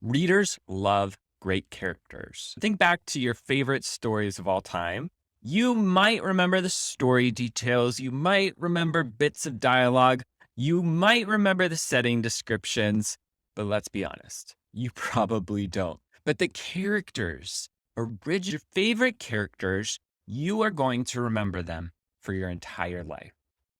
Readers love great characters. Think back to your favorite stories of all time. You might remember the story details. You might remember bits of dialogue. You might remember the setting descriptions. But let's be honest, you probably don't. But the characters, your favorite characters, you are going to remember them for your entire life.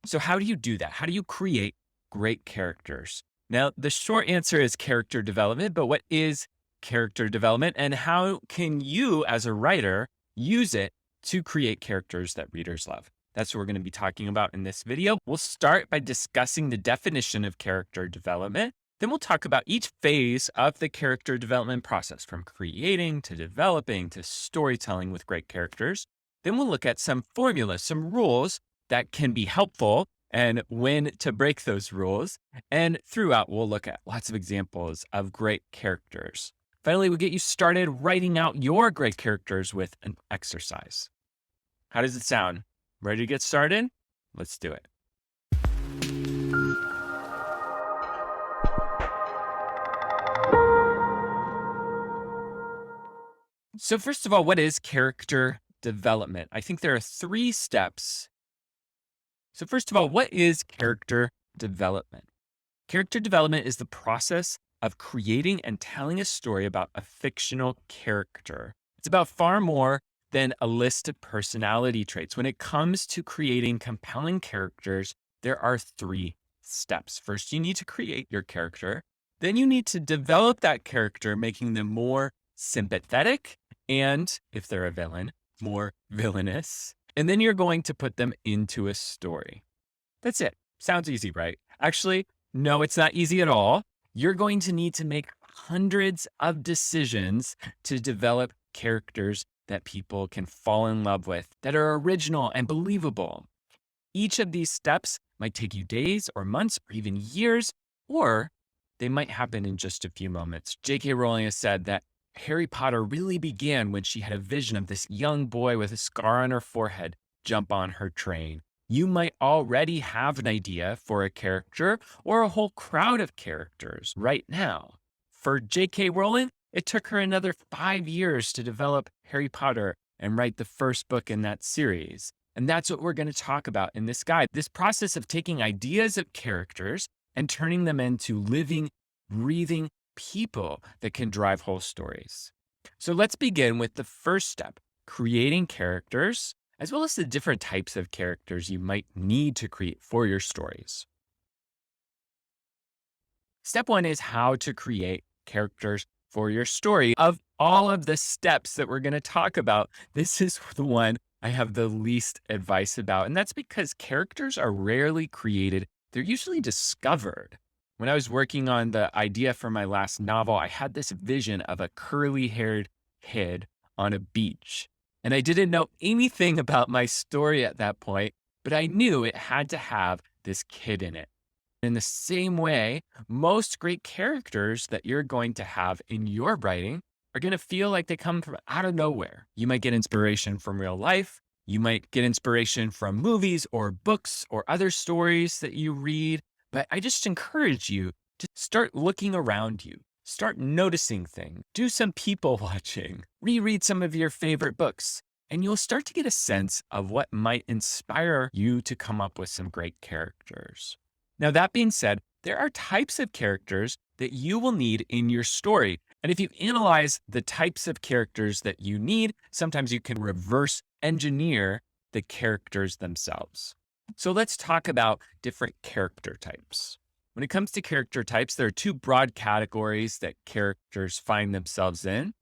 So how do you do that? How do you create great characters? Now, the short answer is character development, but what is character development and how can you as a writer use it to create characters that readers love? That's what we're going to be talking about in this video. We'll start by discussing the definition of character development. Then we'll talk about each phase of the character development process, from creating to developing to storytelling with great characters. Then we'll look at some formulas, some rules that can be helpful and when to break those rules. And throughout, we'll look at lots of examples of great characters. Finally, we'll get you started writing out your great characters with an exercise. How does it sound? Ready to get started? Let's do it. So first of all, what is character development? I think there are 3 steps. So first of all, what is character development? Character development is the process of creating and telling a story about a fictional character. It's about far more than a list of personality traits. When it comes to creating compelling characters, there are 3 steps. First, you need to create your character. Then you need to develop that character, making them more sympathetic and, if they're a villain, more villainous. And then you're going to put them into a story. That's it. Sounds easy, right? Actually, no, it's not easy at all. You're going to need to make hundreds of decisions to develop characters that people can fall in love with, that are original and believable. Each of these steps might take you days or months or even years, or they might happen in just a few moments. J.K. Rowling has said that Harry Potter really began when she had a vision of this young boy with a scar on her forehead jump on her train. You might already have an idea for a character or a whole crowd of characters right now. For J.K. Rowling, it took her another 5 years to develop Harry Potter and write the first book in that series. And that's what we're going to talk about in this guide. This process of taking ideas of characters and turning them into living, breathing people that can drive whole stories. So let's begin with the first step, creating characters, as well as the different types of characters you might need to create for your stories. Step 1 is how to create characters for your story. Of all of the steps that we're going to talk about, this is the one I have the least advice about. And that's because characters are rarely created. They're usually discovered. When I was working on the idea for my last novel, I had this vision of a curly-haired kid on a beach. And I didn't know anything about my story at that point, but I knew it had to have this kid in it. In the same way, most great characters that you're going to have in your writing are going to feel like they come from out of nowhere. You might get inspiration from real life. You might get inspiration from movies or books or other stories that you read. But I just encourage you to start looking around you, start noticing things, do some people watching, reread some of your favorite books, and you'll start to get a sense of what might inspire you to come up with some great characters. Now, that being said, there are types of characters that you will need in your story. And if you analyze the types of characters that you need, sometimes you can reverse engineer the characters themselves. So let's talk about different character types. When it comes to character types, there are 2 broad categories that characters find themselves in: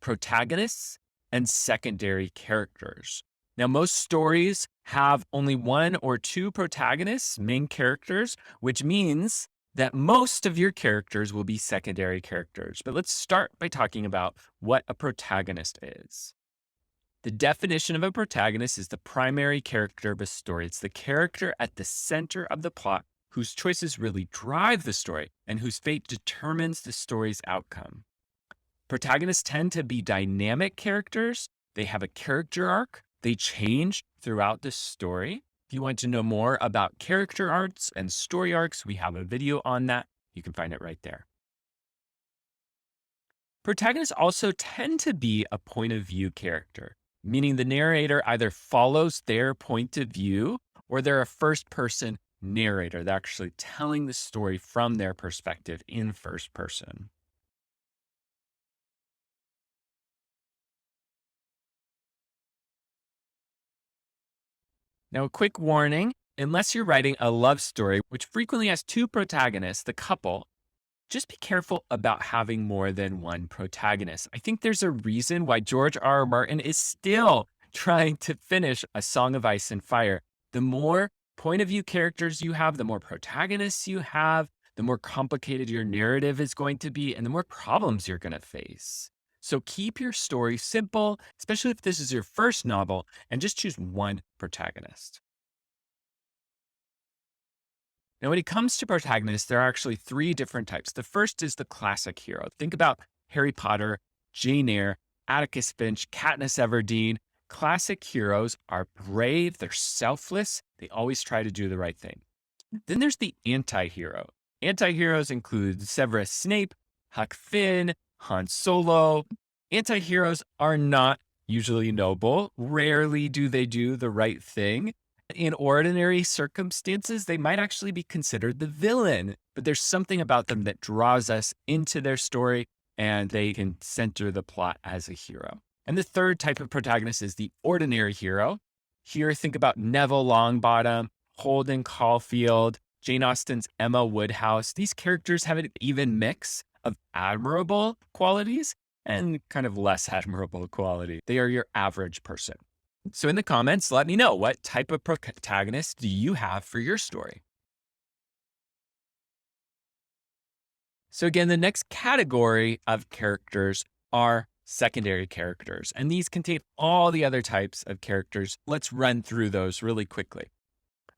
protagonists and secondary characters. Now, most stories have only 1 or 2 protagonists, main characters, which means that most of your characters will be secondary characters. But let's start by talking about what a protagonist is. The definition of a protagonist is the primary character of a story. It's the character at the center of the plot whose choices really drive the story and whose fate determines the story's outcome. Protagonists tend to be dynamic characters. They have a character arc. They change throughout the story. If you want to know more about character arcs and story arcs, we have a video on that. You can find it right there. Protagonists also tend to be a point of view character, meaning the narrator either follows their point of view or they're a first person narrator. They're actually telling the story from their perspective in first person. Now, a quick warning: unless you're writing a love story, which frequently has two protagonists, the couple, just be careful about having more than one protagonist. I think there's a reason why George R. R. Martin is still trying to finish A Song of Ice and Fire. The more point of view characters you have, the more protagonists you have, the more complicated your narrative is going to be, and the more problems you're going to face. So keep your story simple, especially if this is your first novel, and just choose one protagonist. Now, when it comes to protagonists, there are actually three different types. The first is the classic hero. Think about Harry Potter, Jane Eyre, Atticus Finch, Katniss Everdeen. Classic heroes are brave, they're selfless, they always try to do the right thing. Then there's the anti-hero. Anti-heroes include Severus Snape, Huck Finn, Han Solo. Anti-heroes are not usually noble. Rarely do they do the right thing. In ordinary circumstances, they might actually be considered the villain, but there's something about them that draws us into their story and they can center the plot as a hero. And the third type of protagonist is the ordinary hero. Here, think about Neville Longbottom, Holden Caulfield, Jane Austen's Emma Woodhouse. These characters have an even mix of admirable qualities and kind of less admirable quality. They are your average person. So in the comments, let me know, what type of protagonist do you have for your story? So again, the next category of characters are secondary characters, and these contain all the other types of characters. Let's run through those really quickly.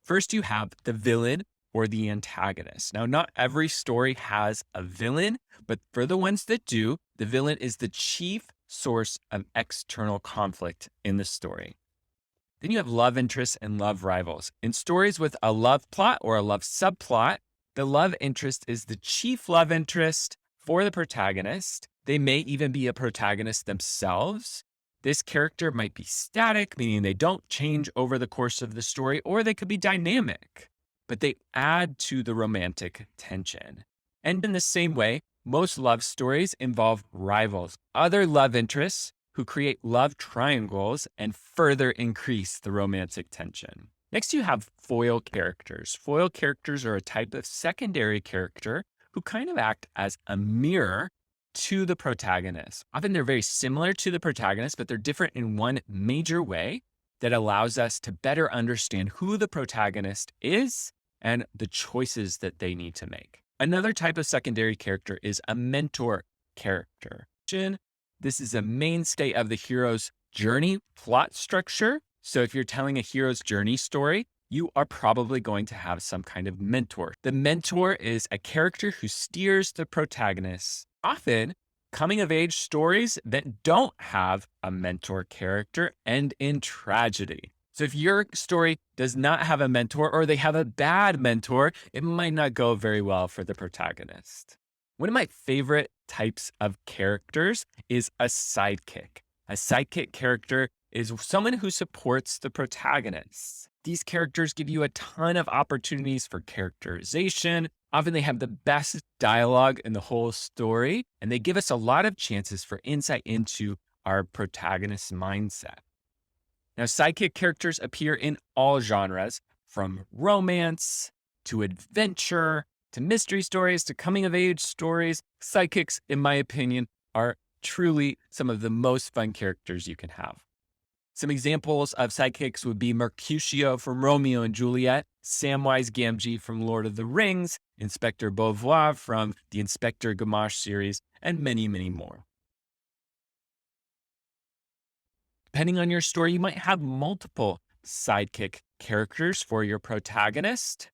First, you have the villain or the antagonist. Now, not every story has a villain, but for the ones that do, the villain is the chief source of external conflict in the story. Then you have love interests and love rivals. In stories with a love plot or a love subplot, the love interest is the chief love interest for the protagonist. They may even be a protagonist themselves. This character might be static, meaning they don't change over the course of the story, or they could be dynamic, but they add to the romantic tension. And in the same way, most love stories involve rivals, other love interests who create love triangles and further increase the romantic tension. Next, you have foil characters. Foil characters are a type of secondary character who kind of act as a mirror to the protagonist. Often they're very similar to the protagonist, but they're different in one major way that allows us to better understand who the protagonist is and the choices that they need to make. Another type of secondary character is a mentor character. This is a mainstay of the hero's journey plot structure. So if you're telling a hero's journey story, you are probably going to have some kind of mentor. The mentor is a character who steers the protagonist. Often, coming of age stories that don't have a mentor character end in tragedy. So if your story does not have a mentor or they have a bad mentor, it might not go very well for the protagonist. One of my favorite types of characters is a sidekick. A sidekick character is someone who supports the protagonist. These characters give you a ton of opportunities for characterization. Often they have the best dialogue in the whole story, and they give us a lot of chances for insight into our protagonist's mindset. Now, sidekick characters appear in all genres, from romance to adventure to mystery stories, to coming of age stories. Sidekicks, in my opinion, are truly some of the most fun characters you can have. Some examples of sidekicks would be Mercutio from Romeo and Juliet, Samwise Gamgee from Lord of the Rings, Inspector Beauvoir from the Inspector Gamache series, and many, many more. Depending on your story, you might have multiple sidekick characters for your protagonist,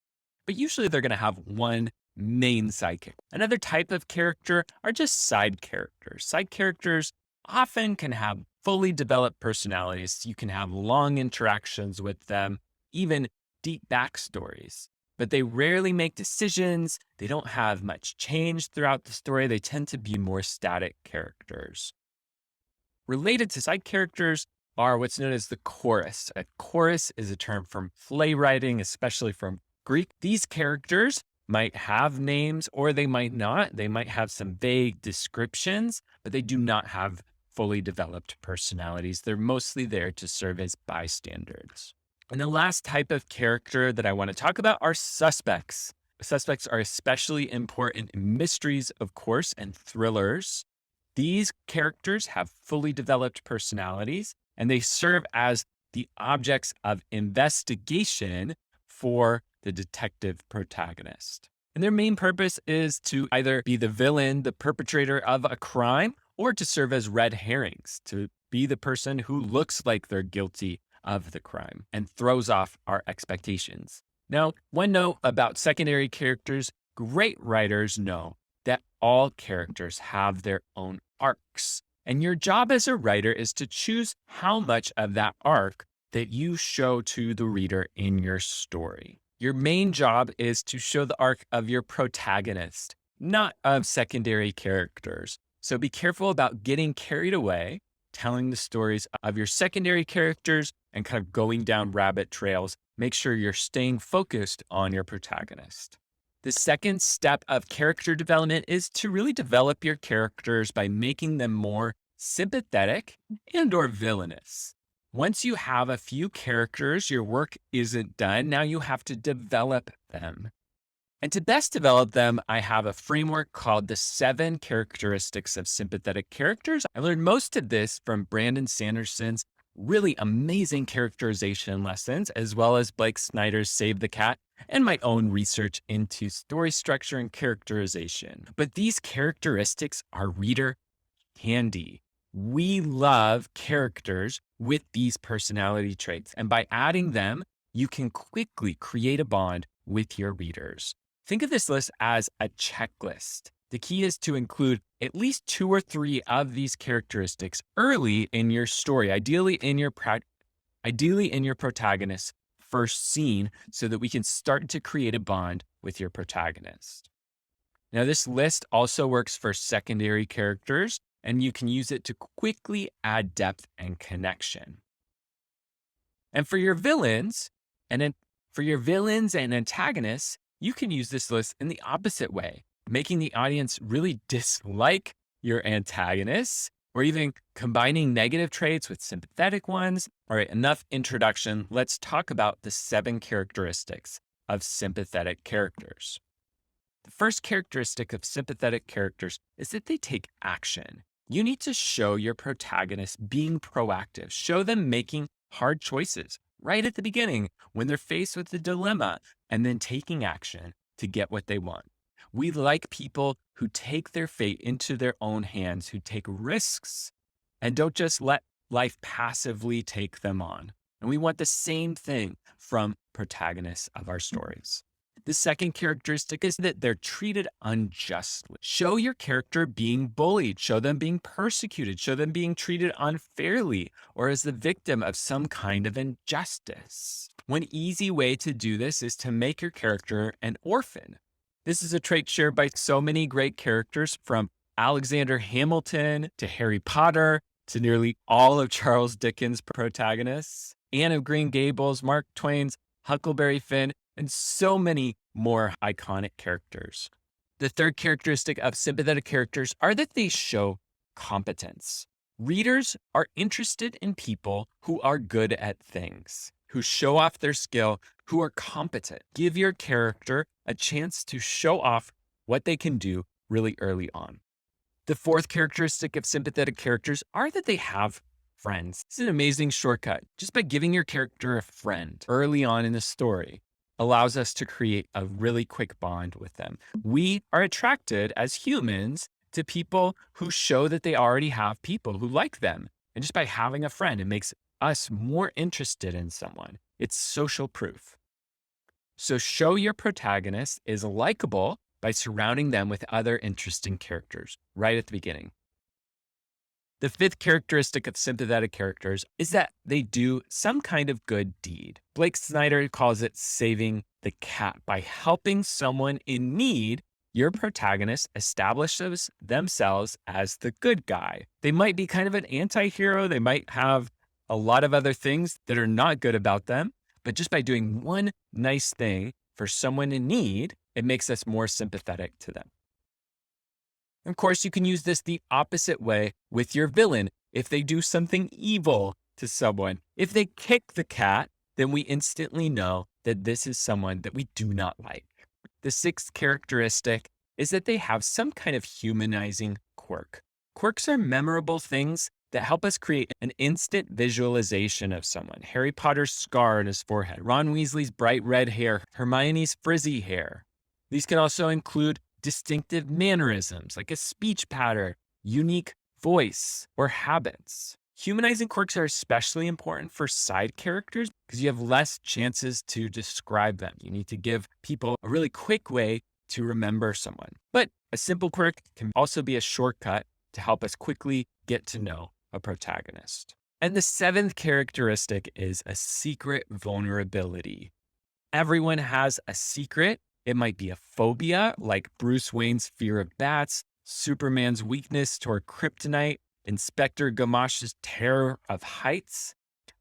but usually they're going to have one main sidekick. Another type of character are just side characters. Side characters often can have fully developed personalities. You can have long interactions with them, even deep backstories. but they rarely make decisions. They don't have much change throughout the story. They tend to be more static characters. Related to side characters are what's known as the chorus. A chorus is a term from playwriting, especially from Greek. These characters might have names or they might not. They might have some vague descriptions, but they do not have fully developed personalities. They're mostly there to serve as bystanders. And the last type of character that I want to talk about are suspects. Suspects are especially important in mysteries, of course, and thrillers. These characters have fully developed personalities, and they serve as the objects of investigation for the detective protagonist. And their main purpose is to either be the villain, the perpetrator of a crime, or to serve as red herrings, to be the person who looks like they're guilty of the crime and throws off our expectations. Now, one note about secondary characters, great writers know that all characters have their own arcs. And your job as a writer is to choose how much of that arc that you show to the reader in your story. Your main job is to show the arc of your protagonist, not of secondary characters. So be careful about getting carried away, telling the stories of your secondary characters and kind of going down rabbit trails. Make sure you're staying focused on your protagonist. The second step of character development is to really develop your characters by making them more sympathetic and or villainous. Once you have a few characters, your work isn't done. Now you have to develop them. And to best develop them, I have a framework called the 7 characteristics of sympathetic characters. I learned most of this from Brandon Sanderson's really amazing characterization lessons, as well as Blake Snyder's Save the Cat, and my own research into story structure and characterization. But these characteristics are reader handy. We love characters with these personality traits, and by adding them, you can quickly create a bond with your readers. Think of this list as a checklist. The key is to include at least 2 or 3 of these characteristics early in your story, ideally in your protagonist's first scene, so that we can start to create a bond with your protagonist. Now, this list also works for secondary characters, and you can use it to quickly add depth and connection. And for your villains and antagonists, you can use this list in the opposite way, making the audience really dislike your antagonists, or even combining negative traits with sympathetic ones. All right, enough introduction. Let's talk about the 7 characteristics of sympathetic characters. The first characteristic of sympathetic characters is that they take action. You need to show your protagonist being proactive. Show them making hard choices right at the beginning when they're faced with a dilemma, and then taking action to get what they want. We like people who take their fate into their own hands, who take risks and don't just let life passively take them on. And we want the same thing from protagonists of our stories. The second characteristic is that they're treated unjustly. Show your character being bullied, show them being persecuted, show them being treated unfairly or as the victim of some kind of injustice. One easy way to do this is to make your character an orphan. This is a trait shared by so many great characters, from Alexander Hamilton to Harry Potter to nearly all of Charles Dickens' protagonists, Anne of Green Gables, Mark Twain's Huckleberry Finn, and so many more iconic characters. The third characteristic of sympathetic characters are that they show competence. Readers are interested in people who are good at things, who show off their skill, who are competent. Give your character a chance to show off what they can do really early on. The fourth characteristic of sympathetic characters are that they have friends. It's an amazing shortcut. Just by giving your character a friend early on in the story allows us to create a really quick bond with them. We are attracted as humans to people who show that they already have people who like them. And just by having a friend, it makes us more interested in someone. It's social proof. So show your protagonist is likable by surrounding them with other interesting characters right at the beginning. The fifth characteristic of sympathetic characters is that they do some kind of good deed. Blake Snyder calls it saving the cat. By helping someone in need, your protagonist establishes themselves as the good guy. They might be kind of an anti-hero. They might have a lot of other things that are not good about them. But just by doing one nice thing for someone in need, it makes us more sympathetic to them. Of course, you can use this the opposite way with your villain. If they do something evil to someone, if they kick the cat, then we instantly know that this is someone that we do not like. The sixth characteristic is that they have some kind of humanizing quirk. Quirks are memorable things that help us create an instant visualization of someone. Harry Potter's scar on his forehead, Ron Weasley's bright red hair, Hermione's frizzy hair. These can also include distinctive mannerisms like a speech pattern, unique voice, or habits. Humanizing quirks are especially important for side characters because you have less chances to describe them. You need to give people a really quick way to remember someone. But a simple quirk can also be a shortcut to help us quickly get to know a protagonist. And the seventh characteristic is a secret vulnerability. Everyone has a secret. It might be a phobia, like Bruce Wayne's fear of bats, Superman's weakness toward kryptonite, Inspector Gamache's terror of heights.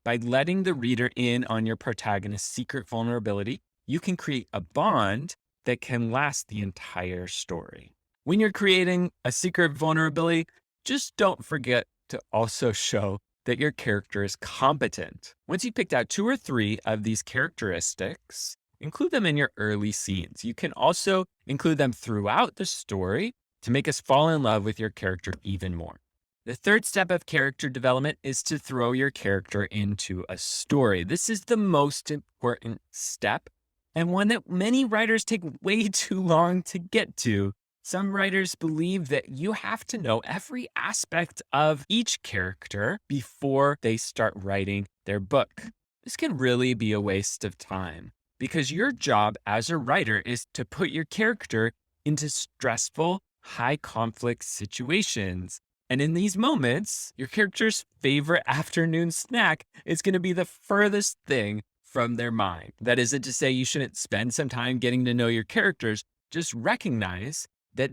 By letting the reader in on your protagonist's secret vulnerability, you can create a bond that can last the entire story. When you're creating a secret vulnerability, just don't forget to also show that your character is competent. Once you've picked out 2 or 3 of these characteristics, include them in your early scenes. You can also include them throughout the story to make us fall in love with your character even more. The third step of character development is to throw your character into a story. This is the most important step and one that many writers take way too long to get to. Some writers believe that you have to know every aspect of each character before they start writing their book. This can really be a waste of time because your job as a writer is to put your character into stressful, high conflict situations. And in these moments, your character's favorite afternoon snack is going to be the furthest thing from their mind. That isn't to say you shouldn't spend some time getting to know your characters. Just recognize that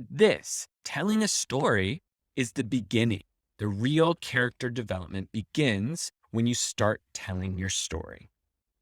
telling a story, is the beginning. The real character development begins when you start telling your story.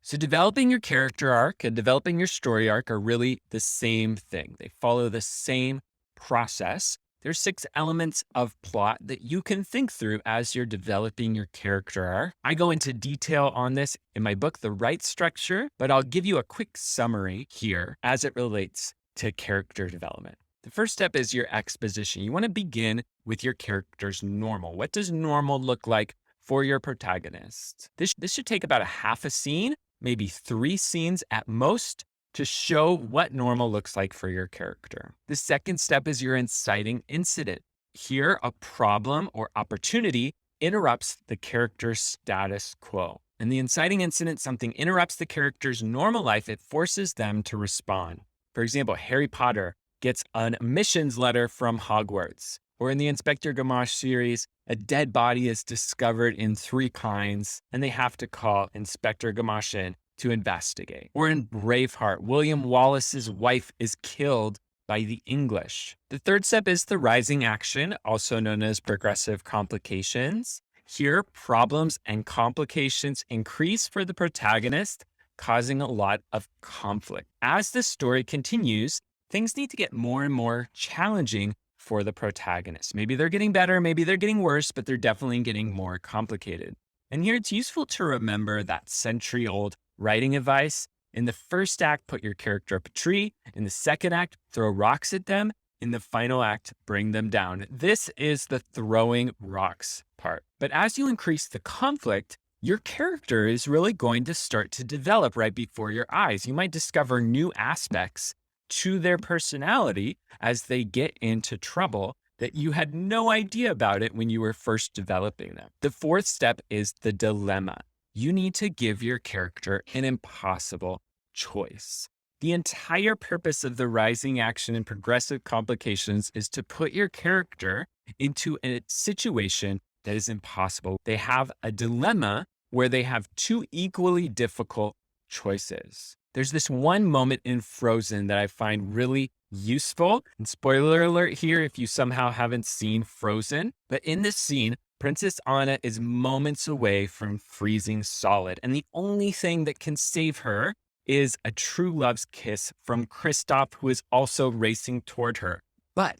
So developing your character arc and developing your story arc are really the same thing. They follow the same process. There's 6 elements of plot that you can think through as you're developing your character arc. I go into detail on this in my book, The Right Structure, but I'll give you a quick summary here as it relates to character development. The first step is your exposition. You want to begin with your character's normal. What does normal look like for your protagonist? This should take about a half a scene, maybe 3 scenes at most, to show what normal looks like for your character. The second step is your inciting incident. Here, a problem or opportunity interrupts the character's status quo. In the inciting incident, something interrupts the character's normal life. It forces them to respond. For example, Harry Potter gets an admissions letter from Hogwarts. Or in the Inspector Gamache series, a dead body is discovered in 3 kinds, and they have to call Inspector Gamache in to investigate. Or in Braveheart, William Wallace's wife is killed by the English. The third step is the rising action, also known as progressive complications. Here, problems and complications increase for the protagonist, causing a lot of conflict. As the story continues, things need to get more and more challenging for the protagonist. Maybe they're getting better, maybe they're getting worse, but they're definitely getting more complicated. And here it's useful to remember that century-old writing advice. In the first act, put your character up a tree. In the second act, throw rocks at them. In the final act, bring them down. This is the throwing rocks part. But as you increase the conflict, your character is really going to start to develop right before your eyes. You might discover new aspects to their personality as they get into trouble that you had no idea about it when you were first developing them. The fourth step is the dilemma. You need to give your character an impossible choice. The entire purpose of the rising action and progressive complications is to put your character into a situation that is impossible. They have a dilemma where they have two equally difficult choices. There's this one moment in Frozen that I find really useful. And spoiler alert here if you somehow haven't seen Frozen. But in this scene, Princess Anna is moments away from freezing solid. And the only thing that can save her is a true love's kiss from Kristoff, who is also racing toward her. But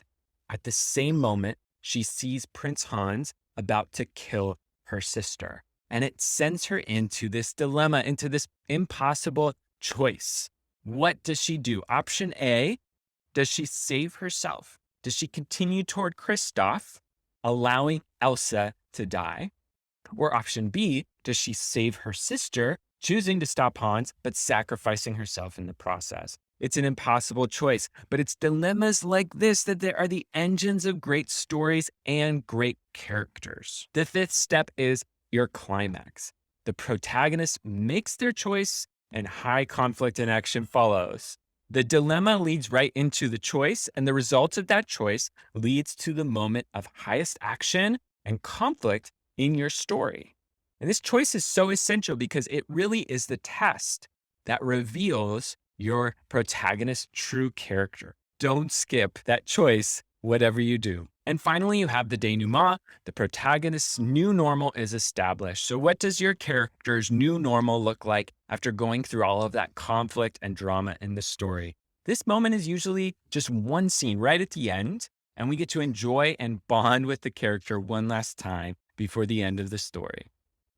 at the same moment, she sees Prince Hans about to kill her sister. And it sends her into this dilemma, into this impossible choice. What does she do? Option A, does she save herself? Does she continue toward Kristoff, allowing Elsa to die? Or option B, does she save her sister, choosing to stop Hans, but sacrificing herself in the process? It's an impossible choice, but it's dilemmas like this that are the engines of great stories and great characters. The fifth step is your climax. The protagonist makes their choice and high conflict and action follows. The dilemma leads right into the choice, and the result of that choice leads to the moment of highest action and conflict in your story. And this choice is so essential because it really is the test that reveals your protagonist's true character. Don't skip that choice, whatever you do. And finally, you have the denouement. The protagonist's new normal is established. So what does your character's new normal look like after going through all of that conflict and drama in the story? This moment is usually just one scene right at the end, and we get to enjoy and bond with the character one last time before the end of the story.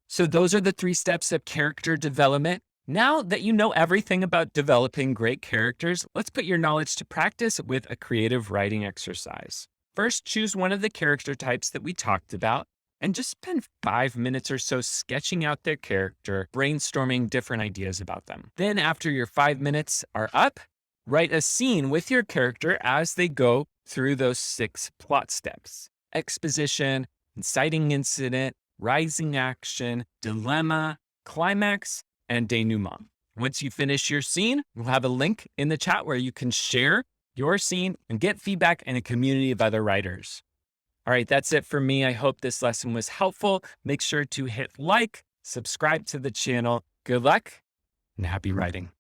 So those are the 3 steps of character development. Now that you know everything about developing great characters, let's put your knowledge to practice with a creative writing exercise. First, choose one of the character types that we talked about and just spend 5 minutes or so sketching out their character, brainstorming different ideas about them. Then after your 5 minutes are up, write a scene with your character as they go through those 6 plot steps: exposition, inciting incident, rising action, dilemma, climax, and denouement. Once you finish your scene, we'll have a link in the chat where you can share your scene and get feedback in a community of other writers. All right, that's it for me. I hope this lesson was helpful. Make sure to hit like, subscribe to the channel. Good luck and happy writing.